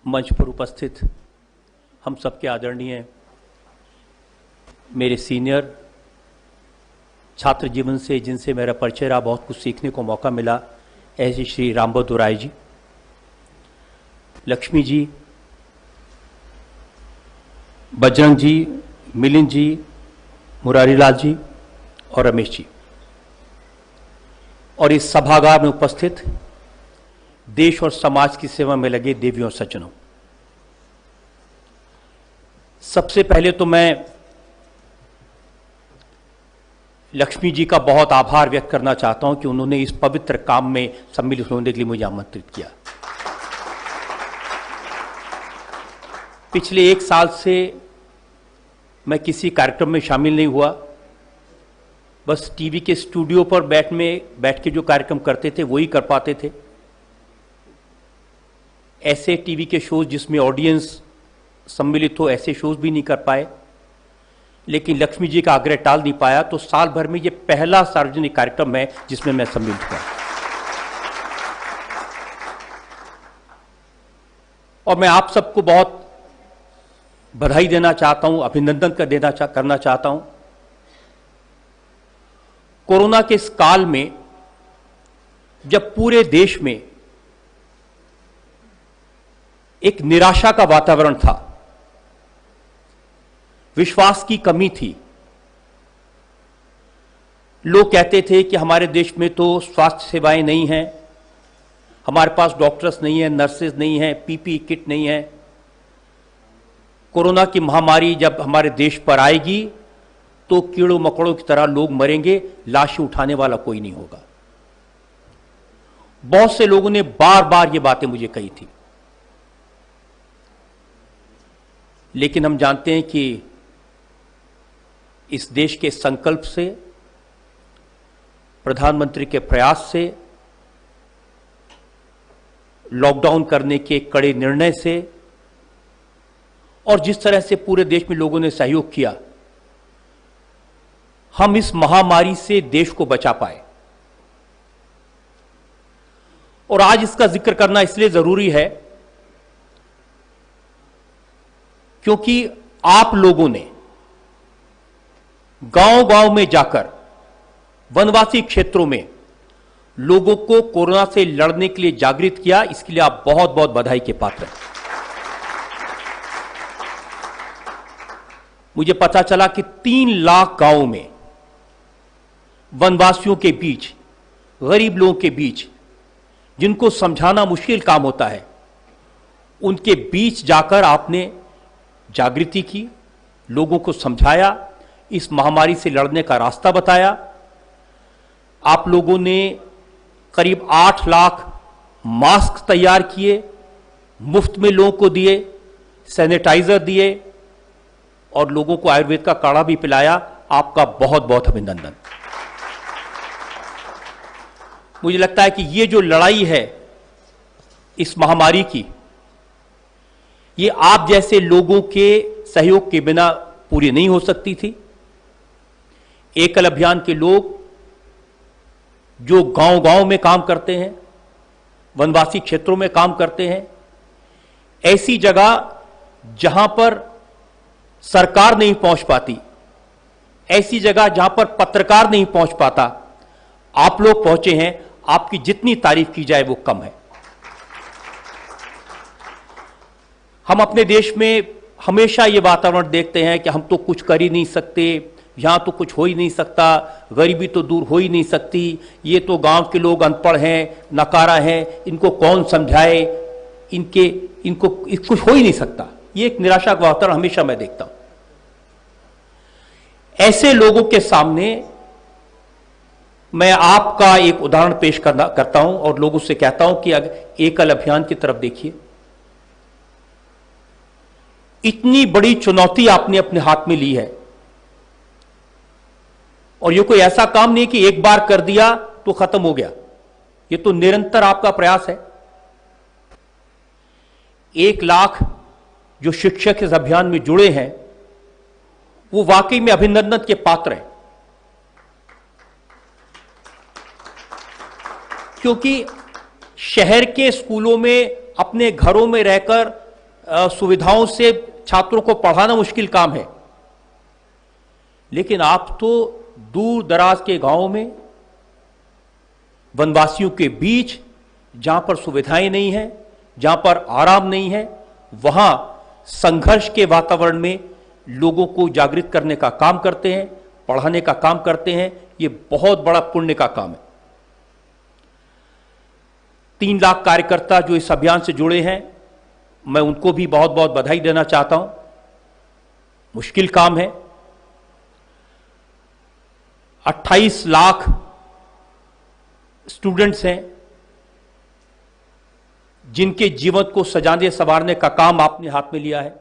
मंच पर उपस्थित हम सबके आदरणीय मेरे सीनियर छात्र जीवन से जिनसे मेरा परिचय रहा, बहुत कुछ सीखने को मौका मिला, ऐसे श्री रामबहादुर राय जी, लक्ष्मी जी, बजरंग जी, मिलिंद जी, मुरारी लाल जी और रमेश जी, और इस सभागार में उपस्थित देश और समाज की सेवा में लगे देवियों और सज्जनों, सबसे पहले तो मैं लक्ष्मी जी का बहुत आभार व्यक्त करना चाहता हूं कि उन्होंने इस पवित्र काम में सम्मिलित होने के लिए मुझे आमंत्रित किया। पिछले 1 साल से मैं किसी कार्यक्रम में शामिल नहीं हुआ, बस टीवी के स्टूडियो पर बैठ के जो कार्यक्रम करते थे वही कर पाते थे। ऐसे टीवी के शोज जिसमें ऑडियंस सम्मिलित हो, ऐसे शोज भी नहीं कर पाए, लेकिन लक्ष्मी जी का आग्रह टाल नहीं पाया, तो साल भर में ये पहला सार्वजनिक कार्यक्रम है जिसमें मैं सम्मिलित हुआ। और मैं आप सबको बहुत बधाई देना चाहता हूं, अभिनंदन करना चाहता हूं। कोरोना के इस काल में जब पूरे देश में एक निराशा का वातावरण था, विश्वास की कमी थी, लोग कहते थे कि हमारे देश में तो स्वास्थ्य सेवाएं नहीं हैं, हमारे पास डॉक्टर्स नहीं है, नर्सेज नहीं है, पीपीई किट नहीं है, कोरोना की महामारी जब हमारे देश पर आएगी तो कीड़ों मकोड़ों की तरह लोग मरेंगे, लाशें उठाने वाला कोई नहीं होगा। बहुत से लोगों ने बार बार ये बातें मुझे कही थी, लेकिन हम जानते हैं कि इस देश के संकल्प से, प्रधानमंत्री के प्रयास से, लॉकडाउन करने के कड़े निर्णय से और जिस तरह से पूरे देश में लोगों ने सहयोग किया, हम इस महामारी से देश को बचा पाए। और आज इसका जिक्र करना इसलिए जरूरी है क्योंकि आप लोगों ने गांव-गांव में जाकर वनवासी क्षेत्रों में लोगों को कोरोना से लड़ने के लिए जागृत किया। इसके लिए आप बहुत बहुत बधाई के पात्र हैं। मुझे पता चला कि 3 लाख गांवों में वनवासियों के बीच, गरीब लोगों के बीच, जिनको समझाना मुश्किल काम होता है, उनके बीच जाकर आपने जागृति की, लोगों को समझाया, इस महामारी से लड़ने का रास्ता बताया। आप लोगों ने करीब 8 लाख मास्क तैयार किए, मुफ्त में लोगों को दिए, सैनिटाइजर दिए और लोगों को आयुर्वेद का काढ़ा भी पिलाया। आपका बहुत बहुत अभिनंदन। मुझे लगता है कि ये जो लड़ाई है इस महामारी की, ये आप जैसे लोगों के सहयोग के बिना पूरी नहीं हो सकती थी। एकल अभियान के लोग जो गांव-गांव में काम करते हैं, वनवासी क्षेत्रों में काम करते हैं, ऐसी जगह जहां पर सरकार नहीं पहुंच पाती, ऐसी जगह जहां पर पत्रकार नहीं पहुंच पाता, आप लोग पहुंचे हैं। आपकी जितनी तारीफ की जाए वो कम है। हम अपने देश में हमेशा ये वातावरण देखते हैं कि हम तो कुछ कर ही नहीं सकते, यहां तो कुछ हो ही नहीं सकता, गरीबी तो दूर हो ही नहीं सकती, ये तो गांव के लोग अनपढ़ हैं, नकारा हैं, इनको कौन समझाए, इनको कुछ हो ही नहीं सकता। ये एक निराशा का वातावरण हमेशा मैं देखता हूं। ऐसे लोगों के सामने मैं आपका एक उदाहरण पेश करता हूं और लोगों से कहता हूं कि एकल अभियान की तरफ देखिए। इतनी बड़ी चुनौती आपने अपने हाथ में ली है और ये कोई ऐसा काम नहीं कि एक बार कर दिया तो खत्म हो गया, ये तो निरंतर आपका प्रयास है। 1 लाख जो शिक्षक इस अभियान में जुड़े हैं वो वाकई में अभिनंदन के पात्र हैं, क्योंकि शहर के स्कूलों में अपने घरों में रहकर सुविधाओं से छात्रों को पढ़ाना मुश्किल काम है, लेकिन आप तो दूर दराज के गांवों में, वनवासियों के बीच, जहां पर सुविधाएं नहीं है, जहां पर आराम नहीं है, वहां संघर्ष के वातावरण में लोगों को जागृत करने का काम करते हैं, पढ़ाने का काम करते हैं। ये बहुत बड़ा पुण्य का काम है। 3 लाख कार्यकर्ता जो इस अभियान से जुड़े हैं, मैं उनको भी बहुत बहुत बधाई देना चाहता हूं। मुश्किल काम है। 28 लाख स्टूडेंट्स हैं जिनके जीवन को सजाने संवारने का काम आपने हाथ में लिया है।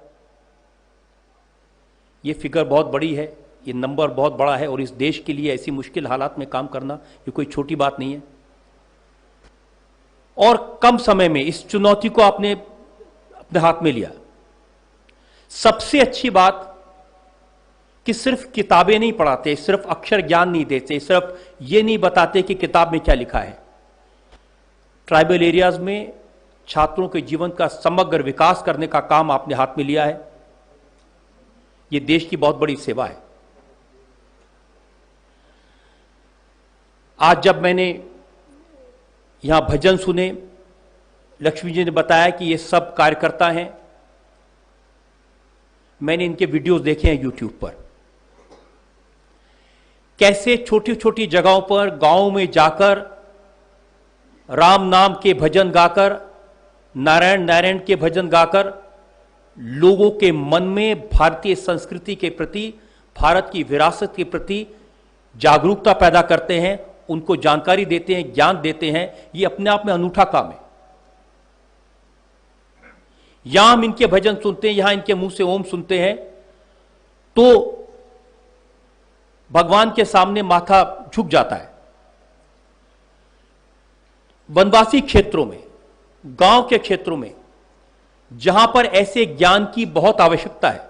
ये फिगर बहुत बड़ी है, ये नंबर बहुत बड़ा है, और इस देश के लिए ऐसी मुश्किल हालात में काम करना ये कोई छोटी बात नहीं है। और कम समय में इस चुनौती को आपने अपने हाथ में लिया। सबसे अच्छी बात कि सिर्फ किताबें नहीं पढ़ाते, सिर्फ अक्षर ज्ञान नहीं देते, सिर्फ ये नहीं बताते कि किताब में क्या लिखा है। ट्राइबल एरियाज में छात्रों के जीवन का समग्र विकास करने का काम आपने हाथ में लिया है। यह देश की बहुत बड़ी सेवा है। आज जब मैंने यहां भजन सुने, लक्ष्मी जी ने बताया कि ये सब कार्यकर्ता हैं। मैंने इनके वीडियोस देखे हैं यूट्यूब पर, कैसे छोटी छोटी जगहों पर गांवों में जाकर राम नाम के भजन गाकर, नारायण नारायण के भजन गाकर लोगों के मन में भारतीय संस्कृति के प्रति, भारत की विरासत के प्रति जागरूकता पैदा करते हैं, उनको जानकारी देते हैं, ज्ञान देते हैं। ये अपने आप में अनूठा काम है। यहां हम इनके भजन सुनते हैं, यहां इनके मुंह से ओम सुनते हैं, तो भगवान के सामने माथा झुक जाता है। वनवासी क्षेत्रों में, गांव के क्षेत्रों में, जहां पर ऐसे ज्ञान की बहुत आवश्यकता है,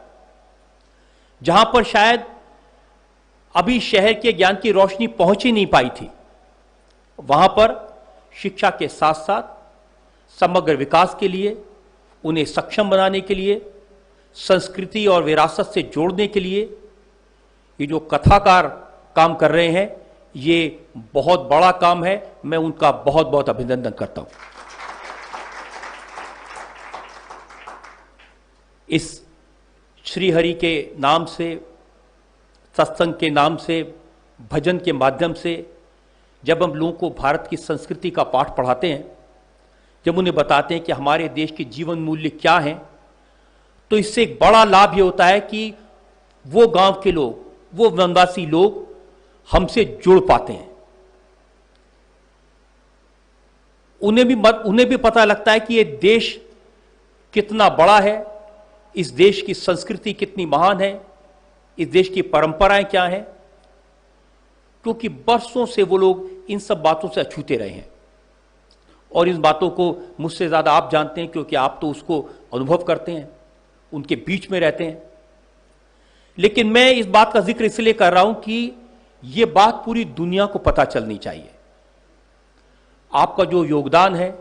जहां पर शायद अभी शहर के ज्ञान की रोशनी पहुंच ही नहीं पाई थी, वहां पर शिक्षा के साथ साथ समग्र विकास के लिए, उन्हें सक्षम बनाने के लिए, संस्कृति और विरासत से जोड़ने के लिए ये जो कथाकार काम कर रहे हैं, ये बहुत बड़ा काम है। मैं उनका बहुत बहुत अभिनंदन करता हूं। इस श्री हरि के नाम से, सत्संग के नाम से, भजन के माध्यम से जब हम लोगों को भारत की संस्कृति का पाठ पढ़ाते हैं, जब उन्हें बताते हैं कि हमारे देश के जीवन मूल्य क्या हैं, तो इससे एक बड़ा लाभ ये होता है कि वो गांव के लोग, वो वनवासी लोग हमसे जुड़ पाते हैं। उन्हें भी पता लगता है कि ये देश कितना बड़ा है, इस देश की संस्कृति कितनी महान है, इस देश की परंपराएं क्या हैं, क्योंकि बरसों से वो लोग इन सब बातों से अछूते रहे हैं। और इन बातों को मुझसे ज्यादा आप जानते हैं, क्योंकि आप तो उसको अनुभव करते हैं, उनके बीच में रहते हैं। लेकिन मैं इस बात का जिक्र इसलिए कर रहा हूं कि यह बात पूरी दुनिया को पता चलनी चाहिए। आपका जो योगदान है,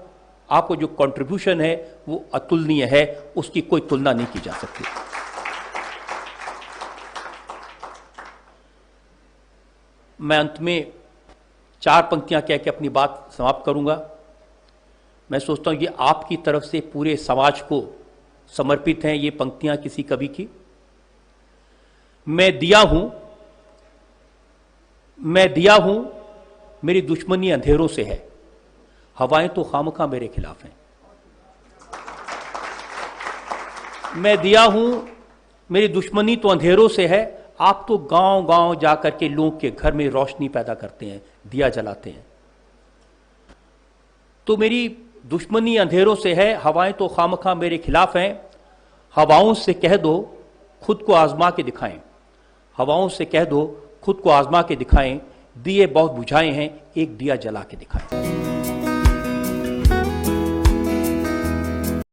आपको जो कंट्रीब्यूशन है, वो अतुलनीय है, उसकी कोई तुलना नहीं की जा सकती। मैं अंत में 4 पंक्तियां कह के अपनी बात समाप्त करूंगा। मैं सोचता हूं ये आपकी तरफ से पूरे समाज को समर्पित हैं ये पंक्तियां किसी कवि की। मैं दिया हूं, मेरी दुश्मनी अंधेरों से है, हवाएं तो खामखा मेरे खिलाफ हैं। मैं दिया हूं, मेरी दुश्मनी तो अंधेरों से है, आप तो गांव गांव जाकर के लोगों के घर में रोशनी पैदा करते हैं, दिया जलाते हैं। तो मेरी दुश्मनी अंधेरों से है, हवाएं तो खामखा मेरे खिलाफ हैं। हवाओं से कह दो खुद को आजमा के दिखाएं, हवाओं से कह दो खुद को आजमा के दिखाएं, दिए बहुत बुझाए हैं, एक दिया जला के दिखाएं।